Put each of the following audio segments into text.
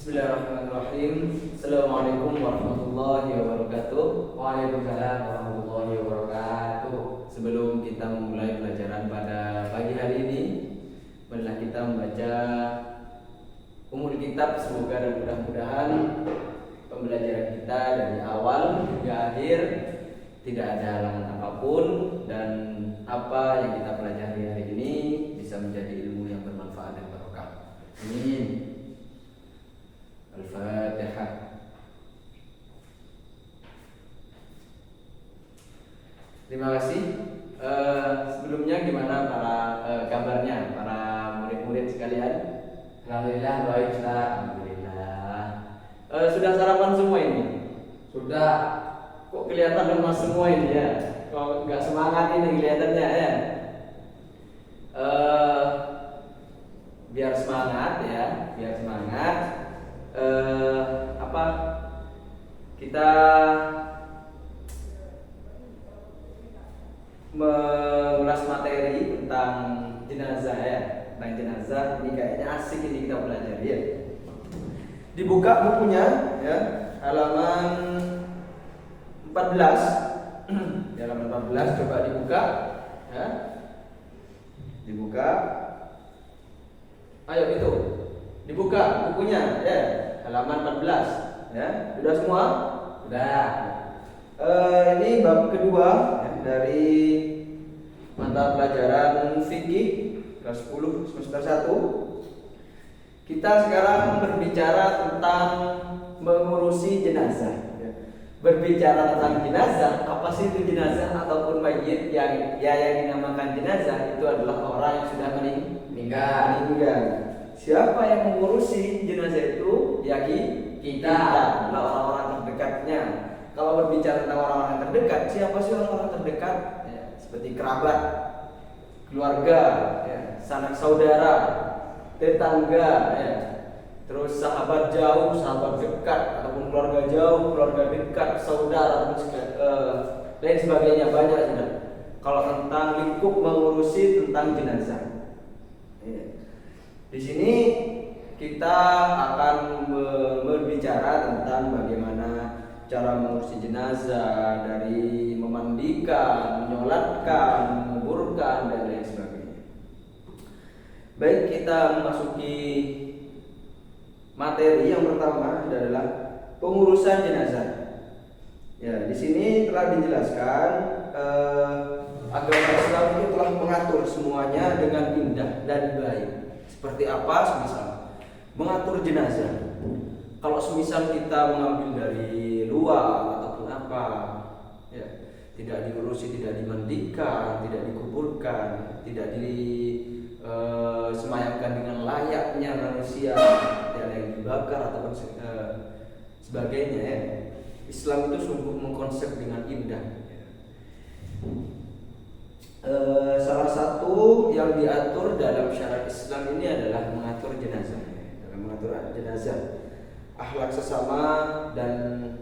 Bismillahirrahmanirrahim. Assalamualaikum warahmatullahi wabarakatuh. Waalaikumsalam warahmatullahi wabarakatuh. Sebelum kita memulai pelajaran pada pagi hari ini, marilah kita membaca umul kitab. Semoga dan mudah-mudahan pembelajaran kita dari awal hingga akhir tidak ada halangan apapun, dan apa yang kita pelajari hari ini bisa menjadi ilmu yang bermanfaat dan barokah. Amin. Al-Fatihah. Terima kasih. Sebelumnya gimana kabarnya para murid-murid sekalian? Alhamdulillah baik Ustaz. Alhamdulillah. Sudah sarapan semua ini? Sudah. Kok kelihatan lemas semua ini ya? Kok nggak semangat ini kelihatannya ya? Biar semangat ya, biar semangat. Kita mengulas materi tentang jenazah ya, tentang jenazah. Ini kayaknya asik ini kita pelajari ya. Dibuka bukunya ya, halaman 14. Di halaman 14 coba dibuka ya. Dibuka. Ayo itu. Dibuka bukunya ya, halaman 14 ya. Sudah semua? Sudah. Ini bab kedua ya, dari mata pelajaran fikih kelas 10 semester 1. Kita sekarang berbicara tentang mengurusi jenazah ya. Berbicara tentang jenazah, apa sih itu jenazah ataupun mayit yang dinamakan jenazah? Itu adalah orang yang sudah meninggal. Siapa yang mengurusi jenazah itu? Ya kita adalah orang-orang terdekatnya. Kalau berbicara tentang orang-orang terdekat, siapa sih orang-orang terdekat? Ya, seperti kerabat, keluarga, ya, sanak saudara, tetangga, ya. Terus sahabat jauh, sahabat dekat, ataupun keluarga jauh, keluarga dekat, saudara, lain sebagainya, banyak sudah. Kalau tentang lingkup mengurusi tentang jenazah. Ya. Di sini kita akan berbicara tentang bagaimana cara mengurusi jenazah, dari memandikan, menyolatkan, menguburkan, dan lain sebagainya. Baik, kita memasuki materi yang pertama adalah pengurusan jenazah. Ya, di sini telah dijelaskan agama Islam itu telah mengatur semuanya dengan indah dan baik. Seperti apa? Semisal mengatur jenazah. Kalau semisal kita mengambil dari luar ataupun apa, ya, tidak diurusi, tidak dimandikan, tidak dikuburkan, tidak disemayamkan dengan layaknya manusia, tidak ada yang dibakar ataupun sebagainya. Ya. Islam itu sungguh mengkonsep dengan indah. Salah satu yang diatur dalam syariat Islam ini adalah mengatur jenazah. Dalam mengatur jenazah, akhlak sesama dan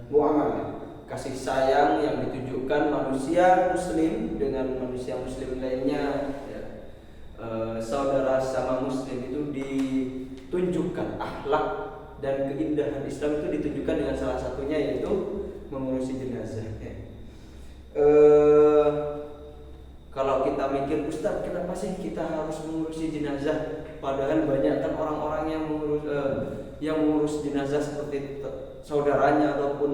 muamalah, kasih sayang yang ditunjukkan manusia muslim dengan manusia muslim lainnya, ya. Saudara sama muslim itu ditunjukkan akhlak dan keindahan Islam itu ditunjukkan dengan salah satunya yaitu mengurusi jenazah. Ya. Kalau kita mikir, Ustaz, kenapa sih kita harus mengurusi jenazah? Padahal banyak kan orang-orang yang mengurus jenazah seperti saudaranya ataupun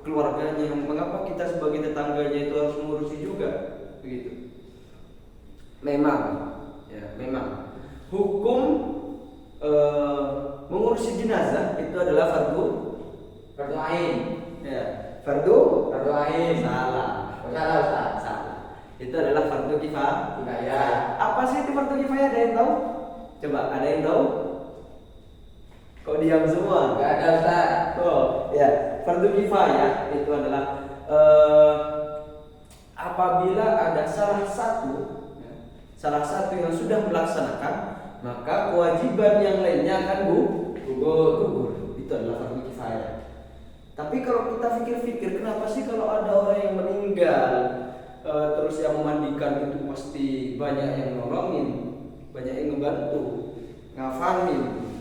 keluarganya. Mengapa kita sebagai tetangganya itu harus mengurusi juga? Begitu. Memang hukum mengurusi jenazah itu adalah fardu ain. Ya, fardu ain. Salah, Ustaz. Salah. Itu adalah fardu kifayah. Ya. Apa sih itu fardu kifayah? Ada yang tahu? Coba, ada yang tahu? Kok diam semua? Enggak ada Ustaz. Oh, ya. Fardu kifayah itu adalah apabila ada salah satu yang sudah melaksanakan, maka kewajiban yang lainnya akan gugur. Itu adalah fardu kifayah. Tapi kalau kita pikir-pikir, kenapa sih kalau ada orang yang meninggal, terus yang memandikan itu pasti banyak yang nolongin, banyak yang ngebantu, ngafanin,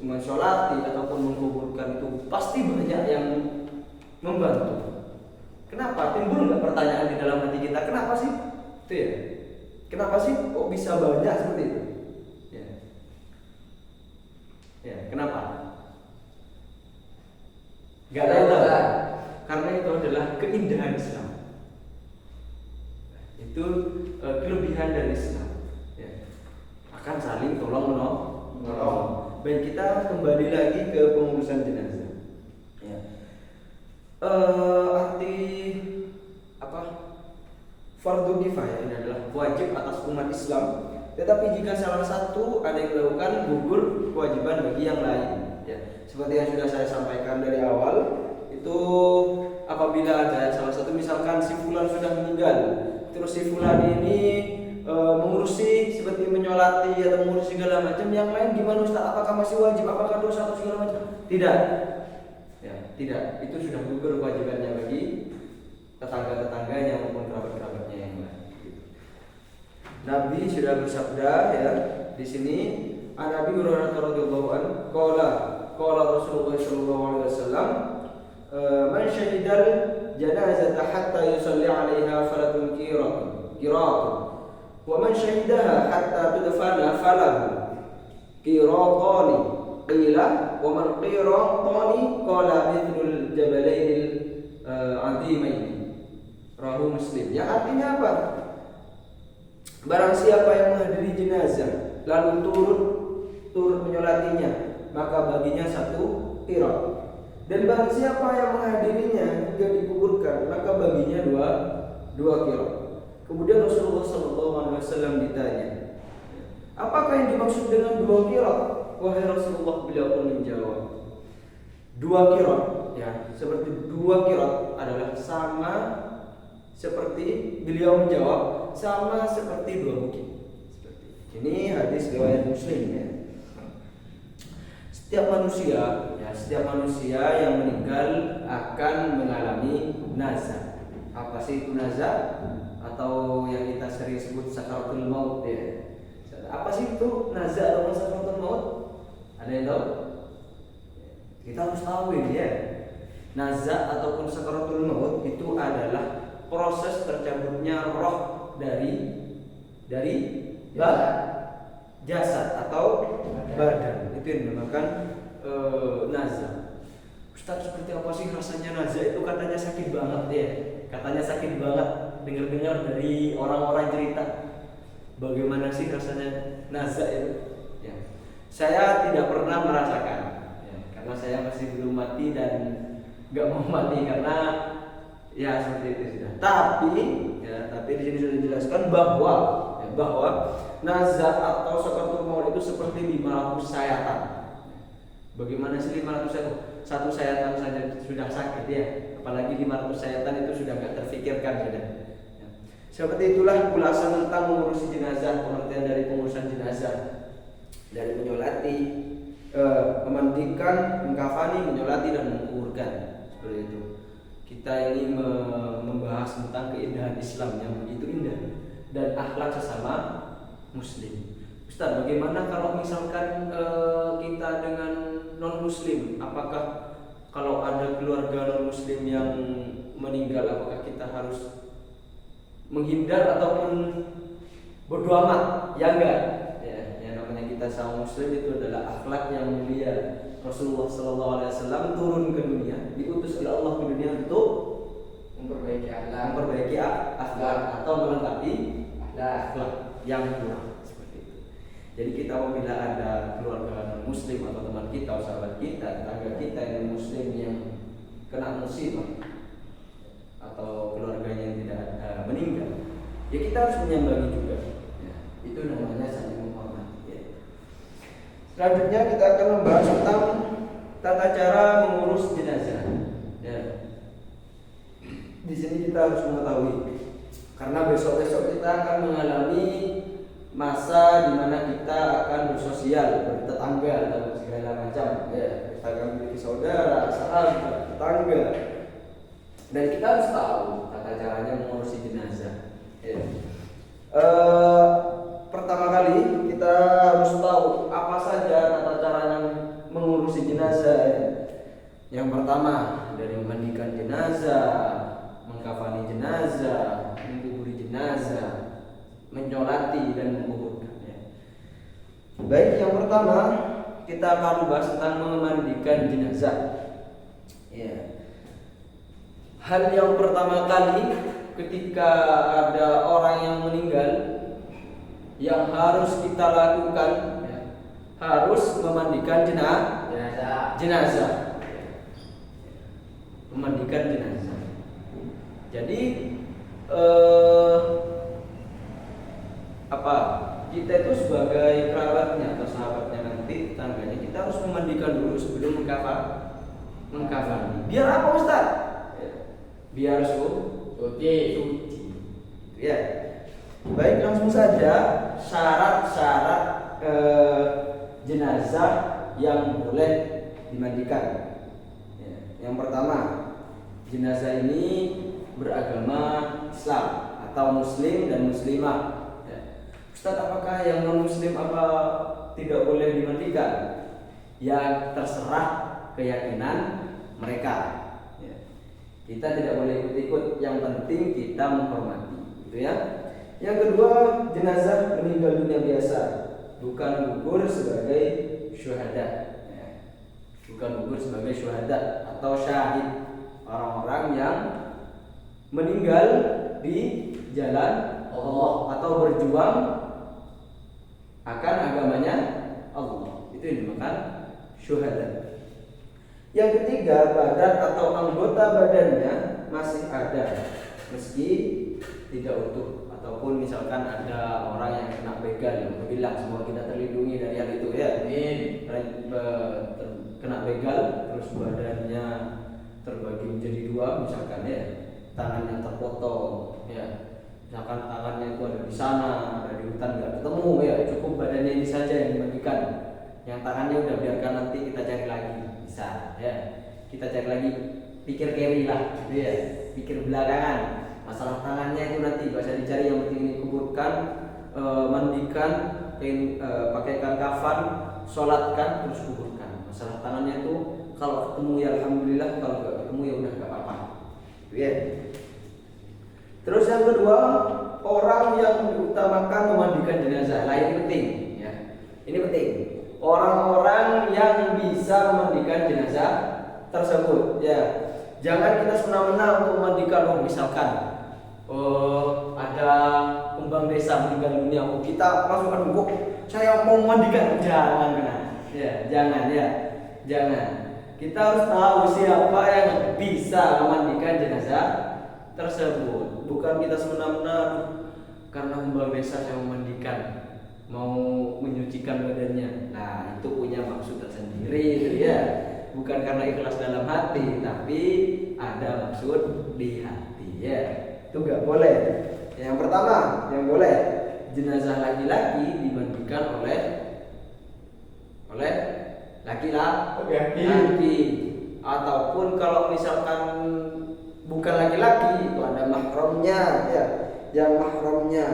mensolati ataupun menguburkan itu pasti banyak yang membantu. Kenapa? Timbul nggak pertanyaan di dalam hati kita? Kenapa sih? Itu ya. Kenapa sih kok bisa banyak seperti itu? Ya. Ya, kenapa? Gak tahu. Karena itu adalah keindahan Islam. Itu kelebihan dari Islam. Ya. Akan saling tolong menolong. Baik, kita kembali lagi ke pengurusan jenazah. Ya. Arti apa? Fardu kifayah ini adalah wajib atas umat Islam. Tetapi jika salah satu ada yang melakukan, gugur kewajiban bagi yang lain. Ya. Seperti yang sudah saya sampaikan dari awal, itu apabila ada salah satu, misalkan si fulan sudah meninggal, terus si fulan ini mengurusi seperti menyolati atau mengurusi segala macam, yang lain gimana Ustaz? Apakah masih wajib? Apakah dosa atau segala macam? Tidak. Ya, tidak. Itu sudah gugur kewajibannya bagi tetangga-tetangganya maupun kerabat-kerabatnya yang lain. Nabi sudah bersabda ya di sini, Nabi Hurairah radhiyallahu anhu qala Rasulullah sallallahu alaihi wasallam, man syahidal janazata hatta yusalli 'alaiha falatun qirat wa man shahidaha hatta tudfana falahu qiratani qila wa man qiratani qala mithlul jabalain al-'azimain. Rahu Muslim. Yang artinya apa? Barang siapa yang menghadiri jenazah lalu turut menyolatinya, maka baginya 1 qirat. Dan barang siapa yang menghadirinya hingga dikuburkan, maka baginya 2 qirat. Kemudian Rasulullah SAW ditanya, apakah yang dimaksud dengan 2 qirat? Wahai Rasulullah, beliau pun menjawab, 2 qirat, ya, seperti 2 qirat adalah sama seperti, beliau menjawab, sama seperti 2 bukit. Ini hadis riwayat Muslim ya. Setiap manusia yang meninggal akan mengalami nazah. Apa sih itu nazah? Atau yang kita sering sebut sakaratul maut ya. Apa sih itu nazah atau sakaratul maut? Ada yang tahu? Kita harus tahu ini ya. Nazah ataupun sakaratul maut itu adalah proses tercabutnya roh dari jasad atau badan. Itu yang dinamakan nazah. Ustaz, seperti apa sih rasanya nazah itu? Katanya sakit banget ya. Katanya sakit banget. Dengar-dengar dari orang-orang cerita. Bagaimana sih rasanya nazah itu? Ya. Saya tidak pernah merasakan. Ya, karena saya masih belum mati dan nggak mau mati karena ya seperti itu sudah. Tapi di sini sudah dijelaskan bahwa nazah atau sakaratul maut itu seperti 500 sayatan. Bagaimana sih 500 sayatan? 1 sayatan saja sudah sakit ya, apalagi 500 sayatan itu sudah nggak terfikirkan sudah. Ya. Seperti itulah ulasan tentang mengurusi jenazah, pengertian dari pengurusan jenazah, dari menyolati, memandikan, mengkafani, menyolati dan menguburkan. Seperti itu. Kita ini membahas tentang keindahan Islam yang begitu indah dan akhlak sesama Muslim. Ustaz, bagaimana kalau misalkan kita dengan non-Muslim? Apakah kalau ada keluarga non-Muslim yang meninggal, apakah kita harus menghindar ataupun bodo amat? Ya enggak. Ya, yang namanya kita sama Muslim itu adalah akhlak yang mulia. Rasulullah SAW turun ke dunia, diutus oleh Allah ke dunia untuk memperbaiki akhlak atau melengkapi akhlak yang kurang seperti itu. Jadi kita apabila ada keluarga Muslim atau teman kita, sahabat kita, tetangga kita yang Muslim yang kena musibah atau keluarganya yang tidak meninggal, ya kita harus menyambangi juga. Ya, itu namanya saling menghormati. Ya. Selanjutnya kita akan membahas tentang tata cara mengurus jenazah. Ya. Di sini kita harus mengetahui, karena besok-besok kita akan mengalami masa di mana kita akan bersosial, bertetangga dan segala macam. Ya, kita akan memiliki saudara, sahabat, tetangga, dan kita harus tahu tata caranya mengurusi jenazah. Ya. Pertama kali kita harus tahu apa saja tata caranya Yang pertama dari memandikan jenazah, mengkafani jenazah, menguburi jenazah, menyolati dan menguburkan. Ya. Baik, yang pertama kita akan bahas tentang memandikan jenazah. Ya. Hal yang pertama kali ketika ada orang yang meninggal, yang harus kita lakukan ya, harus memandikan jenazah. Memandikan jenazah. Jadi kita itu sebagai kerabatnya atau sahabatnya nanti, tetangganya, kita harus memandikan dulu sebelum mengkafani. Biar apa, Ustaz? Biar suci. Ya. Baik, langsung saja syarat-syarat jenazah yang boleh dimandikan. Ya. Yang pertama, jenazah ini beragama Islam atau Muslim dan Muslimah. Ya. Ustaz, apakah yang non Muslim apa tidak boleh dimandikan? Ya, terserah keyakinan mereka. Kita tidak boleh ikut-ikut, yang penting kita menghormati, gitu ya. Yang kedua, jenazah meninggal dunia biasa, bukan gugur sebagai syuhada, ya. Bukan gugur sebagai syuhada atau syahid, orang-orang yang meninggal di jalan Allah atau berjuang akan agamanya Allah, itu yang dinamakan syuhada. Yang ketiga, badan atau anggota badannya masih ada meski tidak utuh, ataupun misalkan ada orang yang kena begal, yang bilang semua kita terlindungi dari hal itu ya. Kena begal terus badannya terbagi menjadi dua, misalkan ya, tangannya terpotong ya, misalkan tangannya itu ada di sana, ada di hutan nggak ketemu ya, cukup badannya ini saja yang dimandikan, yang tangannya udah biarkan nanti kita cari lagi. Bisa ya, kita cari lagi, pikir carry lah gitu ya, pikir belakangan. Masalah tangannya itu nanti gak usah dicari, yang penting dikuburkan, mandikan, pakaikan kafan, sholatkan, terus kuburkan. Masalah tangannya itu kalau ketemu ya alhamdulillah, kalau gak ketemu ya udah gak apa-apa gitu ya. Terus yang kedua, orang yang diutamakan memandikan jenazah. Nah, ini penting ya, ini penting. Orang-orang yang bisa memandikan jenazah tersebut ya, jangan kita semena-mena untuk memandikan. Misalkan ada kembang desa meninggal dunia, kita langsung saya mau memandikan. Jangan ya, jangan. Kita harus tahu siapa yang bisa memandikan jenazah tersebut. Bukan kita semena-mena karena kembang desa saya memandikan, mau menyucikan badannya. Nah, itu punya maksud tersendiri itu ya. Bukan karena ikhlas dalam hati, tapi ada maksud di hati ya. Itu enggak boleh. Yang pertama, yang boleh, jenazah laki-laki dimandikan oleh laki-laki. Ataupun kalau misalkan bukan laki-laki, itu ada mahramnya ya. Yang mahramnya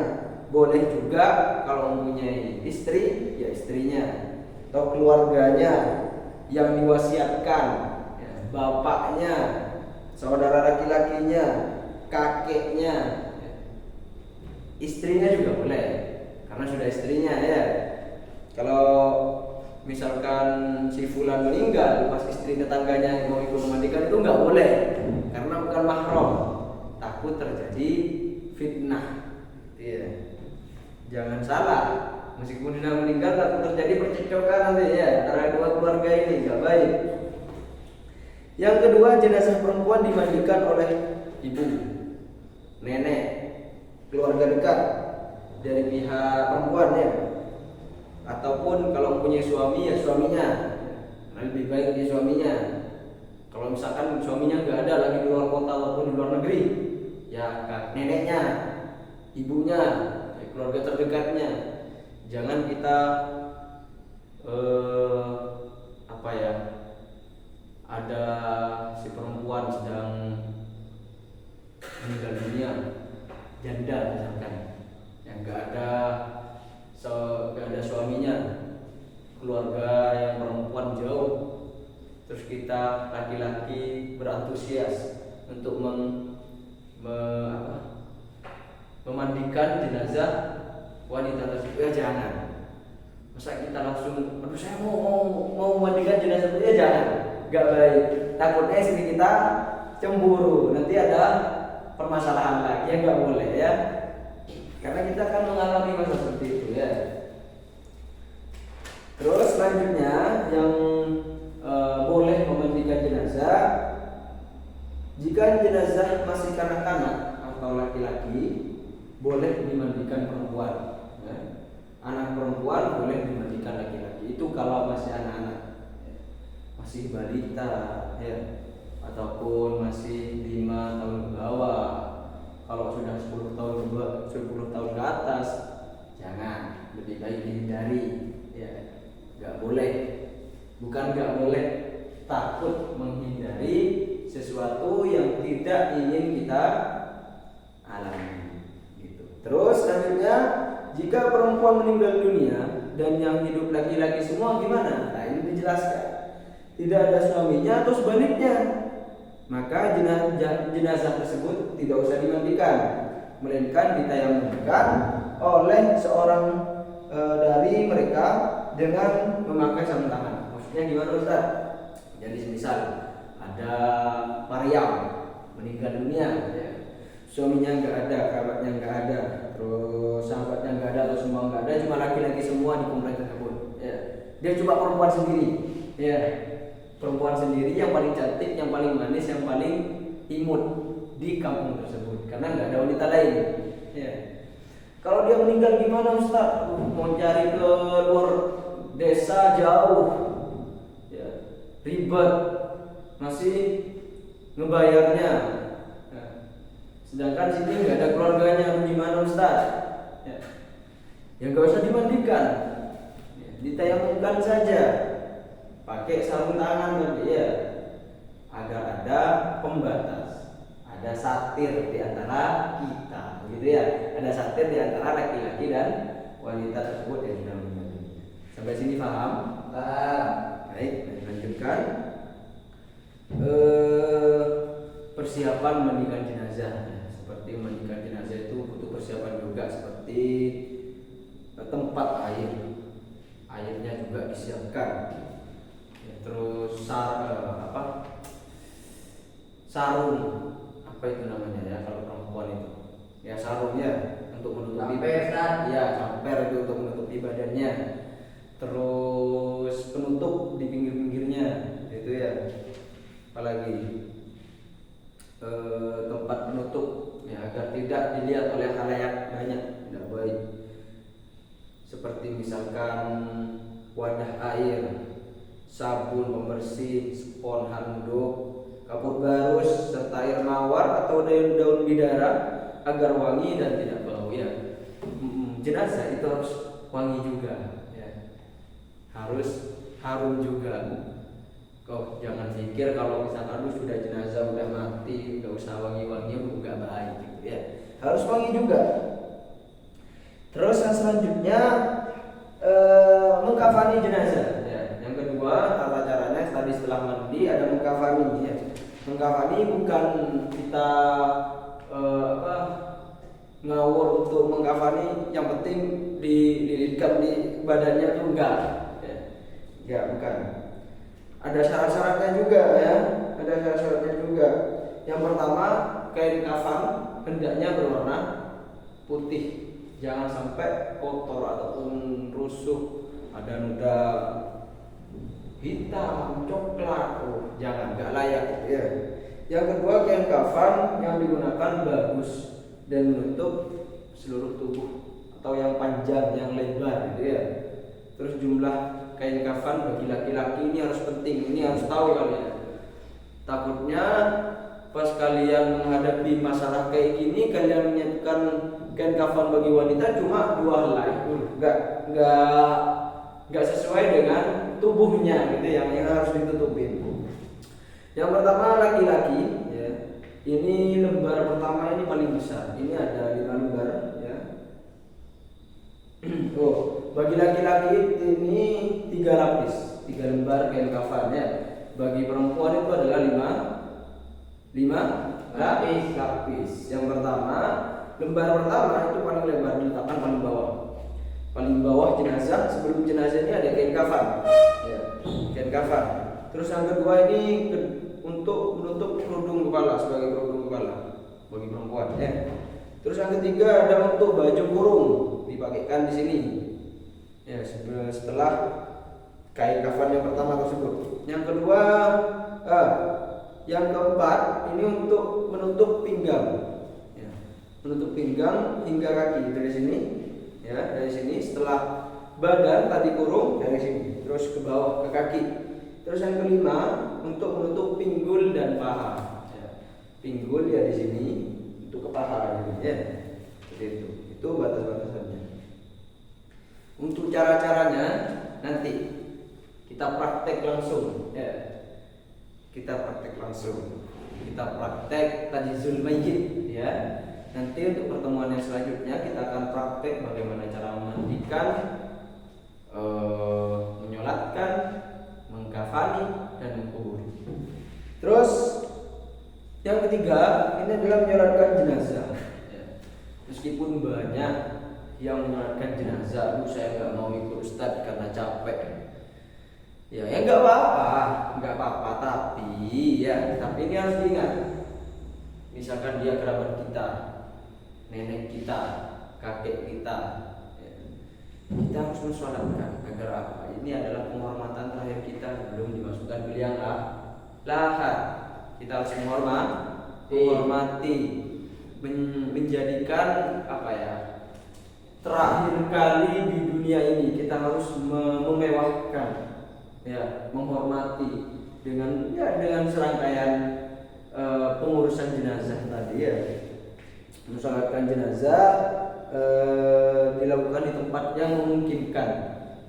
boleh juga, kalau mempunyai istri ya istrinya atau keluarganya yang diwasiatkan ya, bapaknya, saudara laki-lakinya, kakeknya ya. Istrinya juga boleh karena sudah istrinya ya. Kalau misalkan si fulan meninggal pas istri tetangganya yang mau ikut memandikan, itu nggak boleh karena bukan mahram, takut terjadi fitnah ya. Jangan salah, meskipun sudah meninggal takut terjadi percekcokan nanti ya antara dua keluarga ini, nggak baik. Yang kedua, jenazah perempuan dimandikan oleh ibu, nenek, keluarga dekat dari pihak perempuan ya, ataupun kalau mempunyai suami ya suaminya. Lebih baik dia suaminya. Kalau misalkan suaminya nggak ada lagi di luar kota ataupun di luar negeri, ya neneknya, ibunya, keluarga terdekatnya. Jangan kita ada si perempuan sedang meninggal dunia, janda misalkan, yang nggak ada suaminya, keluarga yang perempuan jauh, terus kita laki-laki berantusias untuk memandikan jenazah wanita tersebut, ya jangan. Masa kita langsung, aduh saya mau memandikan jenazah itu, ya jangan, nggak baik. Takutnya istri kita cemburu, nanti ada permasalahan lagi, ya nggak boleh ya. Karena kita akan mengalami masa seperti itu ya. Terus selanjutnya yang boleh memandikan jenazah, jika jenazah masih kanak-kanak atau laki-laki, boleh dimandikan perempuan. Ya. Anak perempuan boleh dimandikan laki-laki. Itu kalau masih anak-anak, masih balita, ya, ataupun masih 5 tahun ke bawah. Kalau sudah 10 tahun ke atas, jangan, lebih baik dihindari. Ya, nggak boleh. Bukan nggak boleh, takut menghindari sesuatu yang tidak ingin kita alami. Gitu. Terus selanjutnya, jika perempuan meninggal dunia dan yang hidup laki-laki semua gimana? Nah ini dijelaskan. Tidak ada suaminya atau sebaliknya, maka jenazah tersebut tidak usah dimandikan, melainkan ditayamumkan oleh seorang dari mereka dengan memakai sarung tangan. Maksudnya gimana Ustaz? Jadi semisal ada Maryam meninggal dunia, ya. Suaminya nggak ada, kerabatnya nggak ada, terus sahabatnya nggak ada, atau semua nggak ada, cuma laki-laki semua di komplek tersebut. Ya. Dia cuma perempuan sendiri, ya. Perempuan sendiri yang paling cantik, yang paling manis, yang paling imut di kampung tersebut, karena nggak ada wanita lain. Ya. Kalau dia meninggal gimana Ustaz? Mau cari ke luar desa jauh, ya, ribet, masih ngebayarnya. Nah, sedangkan sini nggak ada keluarganya, gimana Ustaz? Ya nggak usah dimandikan, ya, ditayamumkan saja, pakai sarung tangan tadi ya, agar ada pembatas, ada satir di antara kita, begitu ya, ada satir di antara laki-laki dan wanita tersebut yang sudah meninggal dunia. Sampai sini paham? Baik, lanjutkan. Persiapan memandikan jenazah, ya. Seperti memandikan jenazah itu butuh persiapan juga, seperti tempat airnya juga disiapkan, ya, terus sarung, apa itu namanya ya kalau perempuan itu, ya sarungnya untuk menutupi badan, ya camper itu untuk menutupi badannya, terus penutup di pinggir-pinggirnya itu ya, apalagi tempat penutup, ya, agar tidak dilihat oleh khalayak banyak, tidak baik, seperti misalkan wadah air, sabun pembersih, spons handuk, kapur barus, serta air mawar atau daun-daun bidara agar wangi dan tidak bau ya. Jenazah itu harus wangi juga, ya. Harus harum juga. Kok jangan pikir kalau misalkan lu sudah jenazah udah mati nggak usah wangi-wangi, nggak baik gitu ya. Harus wangi juga. Terus yang selanjutnya mengkafani jenazah. Ya. Yang kedua tata caranya tadi setelah mandi ada mengkafani. Ya. Mengkafani bukan kita ngawur untuk mengkafani, yang penting dililitkan di badannya tuh enggak. Ya, bukan. Ada syarat-syaratnya juga ya. Ada syarat-syaratnya juga. Yang pertama, kain kafan hendaknya berwarna putih. Jangan sampai kotor ataupun rusuh, ada noda hitam, coklat, jangan, nggak layak ya. Yang kedua, kain kafan yang digunakan bagus dan menutup seluruh tubuh atau yang panjang, yang lebar gitu ya. Terus jumlah kain kafan bagi laki-laki ini harus penting, ini harus tahu kalian. Takutnya pas kalian menghadapi masalah kayak gini, kalian menyiapkan kain kafan bagi wanita cuma 2 helai, nggak sesuai dengan tubuhnya gitu, yang harus ditutupin. Yang pertama laki-laki, ya. Ini lembar pertama ini paling besar. Ini ada 5 lembar, ya. Bagi laki-laki ini 3 lapis, 3 lembar kain kafan ya. Bagi perempuan itu adalah lima lapis. Yang pertama, lembar pertama itu paling lebar, diletakkan paling bawah. Paling bawah jenazah, sebelum jenazah ini ada kain kafan. Ya, kain kafan. Terus yang kedua ini untuk menutup kerudung kepala, sebagai kerudung kepala bagi perempuan. Ya. Terus yang ketiga ada untuk baju kurung, dipakaikan di sini. Ya, setelah kain kafan yang pertama tersebut. Yang kedua, yang keempat ini untuk menutup pinggang. Ya, menutup pinggang hingga kaki dari sini. Ya, dari sini setelah badan tadi kurung dari sini, terus ke bawah ke kaki. Terus yang kelima untuk menutup pinggul dan paha. Ya, pinggul ya di sini untuk ke paha ya. Seperti itu batas-batasannya. Untuk cara-caranya nanti kita praktek langsung ya. Kita praktek tajhizul mayyit ya. Nanti untuk pertemuan yang selanjutnya kita akan praktek bagaimana cara memandikan, menyolatkan, mengkafani dan mengkuburi. Terus yang ketiga ini adalah menyolatkan jenazah. Meskipun banyak yang menyolatkan jenazah, saya nggak mau ikut Ustadz karena capek. Ya nggak apa-apa. Tapi ini harus diingat. Misalkan dia kerabat kita, nenek kita, kakek kita, ya, kita harus mensolatkan agar apa? Ini adalah penghormatan terakhir kita belum dimasukkan ke liang lahat. Kita harus menghormati, menjadikan apa ya? Terakhir kali di dunia ini kita harus memewahkan, ya, menghormati dengan serangkaian pengurusan jenazah tadi ya. Mensolatkan jenazah dilakukan di tempat yang memungkinkan,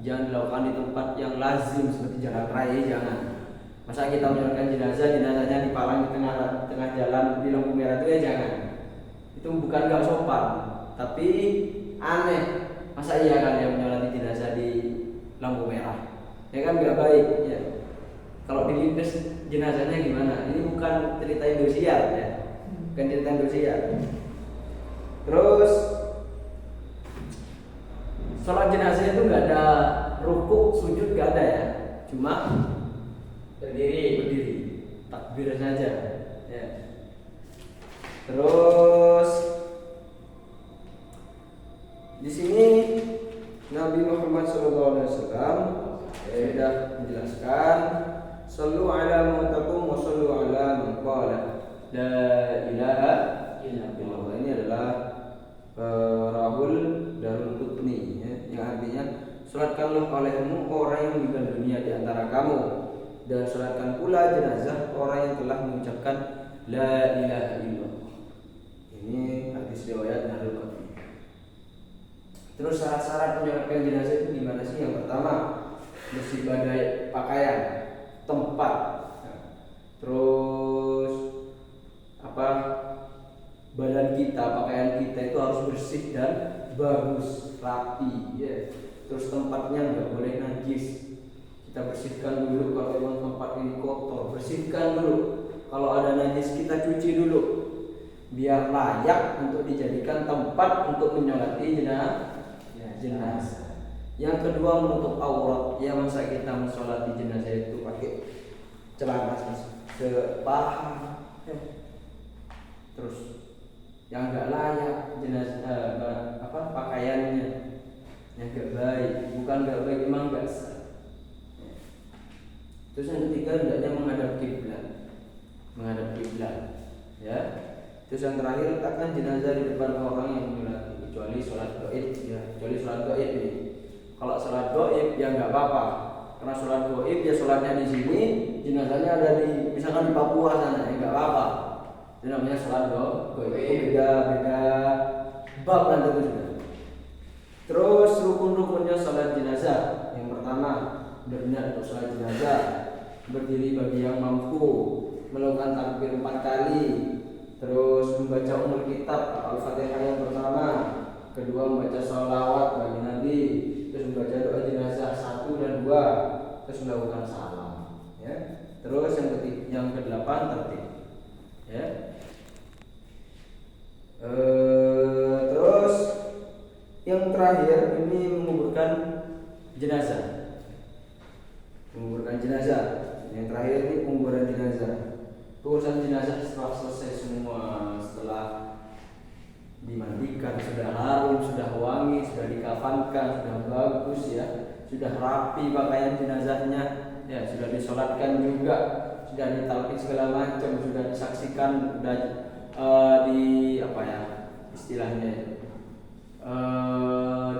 jangan dilakukan di tempat yang lazim seperti jalan raya, jangan. Masa kita mensolatkan jenazahnya dipalang di tengah jalan di lampu merah itu ya jangan. Itu bukan gak sopan, tapi aneh. Masa iya kalian menyolati jenazah di lampu merah? Ya kan gak baik ya. Kalau dilindas jenazahnya gimana? Ini bukan cerita Indosiar ya. Bukan cerita Indosiar. Terus sholat jenazah itu nggak ada rukuk, sujud nggak ada ya, cuma berdiri, takbir saja. Ya. Terus di sini Nabi Muhammad SAW sudah menjelaskan, sallu ala mautakum wa sallu ala man qala la ilaha illallah. Ini adalah Rahul Darul Qutni ya, yang artinya salatkanlah olehmu orang yang meninggal dunia di antara kamu, dan salatkan pula jenazah orang yang telah mengucapkan la ilaha illallah. Ini hadis riwayat Darul Qutni. Terus syarat-syarat menyolatkan jenazah itu gimana sih? Yang pertama, bersih pakaian, tempat. Terus badan kita, pakaian kita itu harus bersih dan bagus, rapi ya. Terus tempatnya nggak boleh najis, kita bersihkan dulu. Kalau memang tempat ini kotor, bersihkan dulu. Kalau ada najis kita cuci dulu, biar layak untuk dijadikan tempat untuk menyolati jenazah. Yang kedua, menutup aurat. Ya, masa kita mensolati jenazah itu pakai celana sepaha terus yang enggak layak, jenazah pakaiannya yang enggak baik, bukan enggak baik, memang enggak sah. Terus yang ketiga, hendaknya menghadap kiblat ya. Terus yang terakhir, letakkan jenazah di depan orang yang menyolati, kecuali sholat gaib ya. Ini kalau sholat gaib ya enggak apa-apa, karena sholat gaib ya sholatnya di sini, jenazahnya ada di misalkan di Papua sana ya enggak apa-apa. Itu namanya sholat gaib. Beda bab nanti itu juga. Terus rukun-rukunnya sholat jenazah. Yang pertama, berniat untuk sholat jenazah, berdiri bagi yang mampu, melakukan takbir 4 kali, terus membaca umul kitab Al-Fatihah yang pertama, kedua membaca sholawat bagi Nabi, terus membaca doa jenazah 1 dan 2, terus melakukan salam ya. Terus yang kedelapan tertib. Ya. Terus yang terakhir ini menguburkan jenazah. Menguburkan jenazah. Yang terakhir ini penguburan jenazah. Pengurusan jenazah setelah selesai semua, setelah dimandikan, sudah harum, sudah wangi, sudah dikafankan, sudah bagus ya, sudah rapi pakaian jenazahnya, ya sudah disolatkan juga, sudah ditalqin segala macam, sudah disaksikan, sudah istilahnya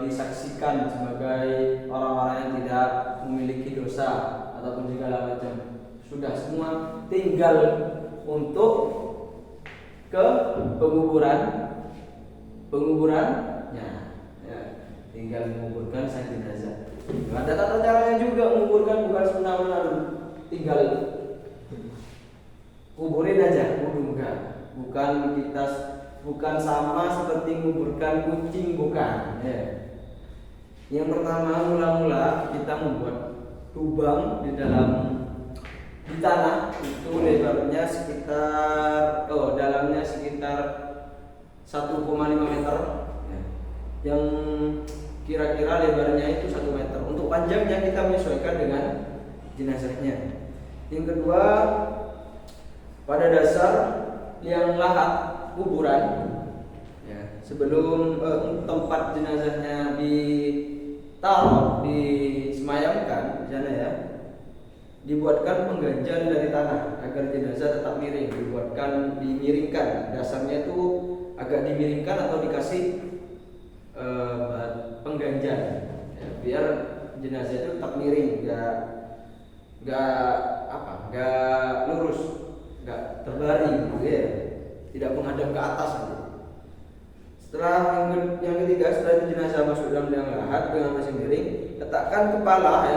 disaksikan sebagai orang-orang yang tidak memiliki dosa ataupun segala macam, sudah semua, tinggal untuk ke penguburannya, ya, tinggal menguburkan sang jenazah. Ada tata caranya juga menguburkan, bukan semena-mena tinggal kuburin aja, bukan sama seperti menguburkan kucing, bukan. Ya. Yang pertama, mula-mula kita membuat lubang di tanah, itu lebarnya dalamnya sekitar 1,5 meter, ya. Yang kira-kira lebarnya itu 1 meter. Untuk panjangnya kita menyesuaikan dengan jenazahnya. Yang kedua, pada dasar liang lahat kuburan, ya, sebelum tempat jenazahnya ditaruh, disemayamkan di sana ya, dibuatkan pengganjal dari tanah agar jenazah tetap miring, dimiringkan, dasarnya itu agak dimiringkan atau dikasih pengganjal, ya, biar jenazah itu tetap miring, nggak lurus, nggak terbaring, gitu ya, tidak menghadap ke atas. Gitu. Setelah yang ketiga, setelah itu jenazah masuk dalam liang lahat dengan posisi miring, letakkan kepala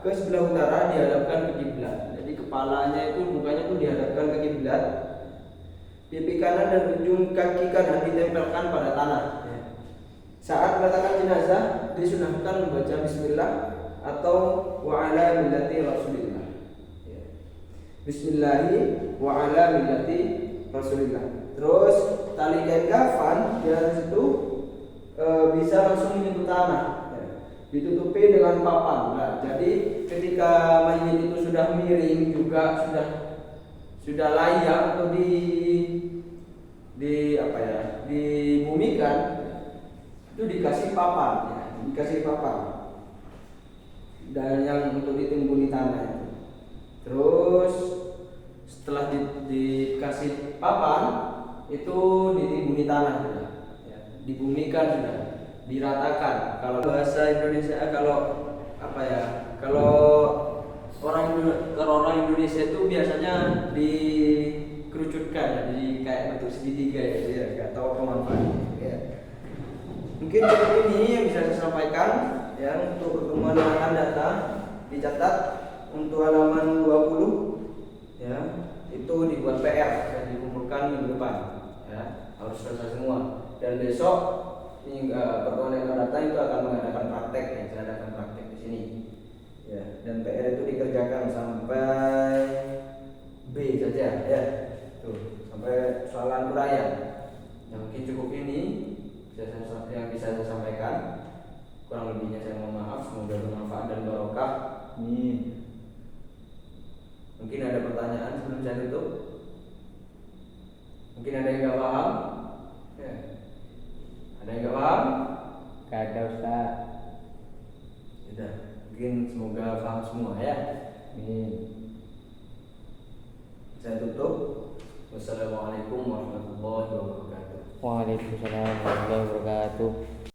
ke sebelah utara, dihadapkan ke kiblat. Jadi kepalanya itu, mukanya itu dihadapkan ke kiblat. Pipi kanan dan ujung kaki kanan ditempelkan pada tanah. Saat meletakkan jenazah, disunahkan membaca bismillah atau wa ala millati rasulillah. Bismillahi wa ala millati rasulillah. Terus tali kain kafan di atas itu bisa langsung menyentuh tanah, ditutupi dengan papan. Nah, jadi ketika mayit itu sudah miring juga, sudah layak atau dibumikan, itu dikasih papan, ya, dan yang untuk ditimbuni tanah. Terus setelah dikasih papan itu ditimbuni tanah, ya, dibumikan, sudah diratakan. Kalau bahasa Indonesia, kalau orang Indonesia itu biasanya dikerucutkan, jadi kayak bentuk segitiga ya, nggak tahu pemanfaatnya. Ya. Mungkin cukup ini yang bisa saya sampaikan, ya, untuk pertemuan yang akan datang. Dicatat untuk halaman 20, ya, itu dibuat PR dan dikumpulkan minggu depan, ya, harus selesai semua. Dan besok pertemuan yang akan datang itu akan mengadakan praktek, ya, saya adakan praktek di sini, ya, dan PR itu dikerjakan sampai B saja, ya, tuh, sampai soalan uraian. Yang mungkin cukup ini yang bisa saya sampaikan. Kurang lebihnya saya mohon maaf, semoga bermanfaat dan barokah. Mungkin ada pertanyaan sebelum saya tutup? Mungkin ada yang nggak paham? Ya. Ada yang nggak paham? Gak ada, Ustaz. Sudah. Mungkin semoga paham semua, ya. Saya tutup. Wassalamualaikum warahmatullahi wabarakatuh. Waalaikumsalam warahmatullahi wabarakatuh.